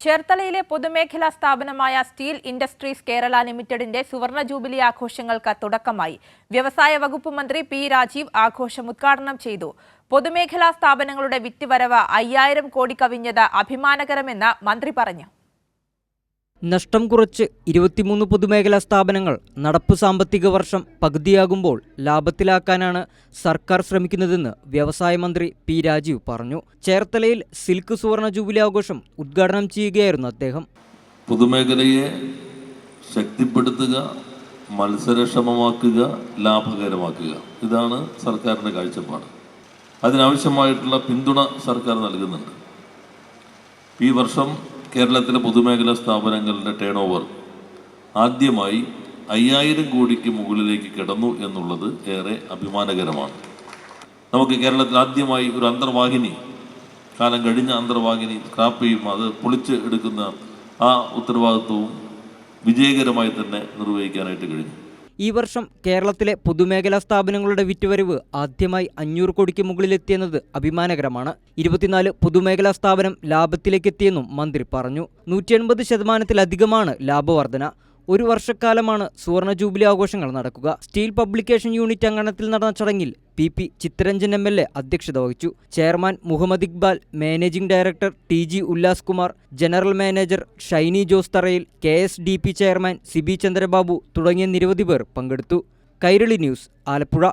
ചേർത്തലയിലെ പൊതുമേഖലാ സ്ഥാപനമായ steel industries Kerala ലിമിറ്റഡിന്റെ സുവർണ ജൂബിലി ആഘോഷങ്ങൾക്ക് തുടക്കമായി. വ്യവസായ വകുപ്പ് മന്ത്രി പി രാജീവ് ആഘോഷം ഉദ്ഘാടനം ചെയ്തു. പൊതുമേഖലാ സ്ഥാപനങ്ങളുടെ വിറ്റുവരവ് 5000 കോടി കവിഞ്ഞത് അഭിമാനകരമെന്ന് മന്ത്രി പറഞ്ഞു. നഷ്ടം കുറച്ച് 23 പൊതുമേഖലാ സ്ഥാപനങ്ങൾ നടപ്പ് സാമ്പത്തിക വർഷം പകുതിയാകുമ്പോൾ ലാഭത്തിലാക്കാനാണ് സർക്കാർ ശ്രമിക്കുന്നതെന്ന് വ്യവസായ മന്ത്രി പി രാജീവ് പറഞ്ഞു. ചേർത്തലയിൽ സിൽക്ക് സുവർണ ജൂബിലി ആഘോഷം ഉദ്ഘാടനം ചെയ്യുകയായിരുന്നു അദ്ദേഹം. പൊതുമേഖലയെ ശക്തിപ്പെടുത്തുക, മത്സരക്ഷമമാക്കുക, ലാഭകരമാക്കുക, ഇതാണ് സർക്കാരിൻ്റെ കാഴ്ചപ്പാട്. അതിനാവശ്യമായിട്ടുള്ള പിന്തുണ സർക്കാർ നൽകുന്നുണ്ട്. ഈ വർഷം കേരളത്തിലെ പൊതുമേഖലാ സ്ഥാപനങ്ങളുടെ ടേൺ ഓവർ ആദ്യമായി 5000 കോടിക്ക് മുകളിലേക്ക് കിടന്നു എന്നുള്ളത് ഏറെ അഭിമാനകരമാണ്. നമുക്ക് കേരളത്തിൽ ആദ്യമായി ഒരു അന്തർവാഹിനി, കാലം കഴിഞ്ഞ അന്തർവാഹിനി സ്ക്രാപ്പ് ചെയ്യും, അത് പൊളിച്ച് എടുക്കുന്ന ആ ഉത്തരവാദിത്വവും വിജയകരമായി തന്നെ നിർവഹിക്കാനായിട്ട് കഴിഞ്ഞു. ഈ വർഷം കേരളത്തിലെ പൊതുമേഖലാ സ്ഥാപനങ്ങളുടെ വിറ്റുവരവ് ആദ്യമായി 500 കോടിക്ക് മുകളിലെത്തിയെന്നത് അഭിമാനകരമാണ്. 24 പൊതുമേഖലാ സ്ഥാപനം ലാഭത്തിലേക്കെത്തിയെന്നും മന്ത്രി പറഞ്ഞു. 180% ലാഭവർധന. ഒരു വർഷക്കാലമാണ് സുവർണ ജൂബിലി ആഘോഷങ്ങൾ നടക്കുക. സ്റ്റീൽ പബ്ലിക്കേഷൻ യൂണിറ്റ് അങ്കണത്തിൽ നടന്ന ചടങ്ങിൽ PP ചിത്തരഞ്ജൻ MLA അധ്യക്ഷത വഹിച്ചു. Chairman Muhammad Iqbal, managing director TG Ullas Kumar, general manager Shiny Jose Tharayil, KSDP chairman Sibi Chandrababu തുടങ്ങിയ നിരവധി പേർ പങ്കെടുത്തു. കൈരളി ന്യൂസ്, ആലപ്പുഴ.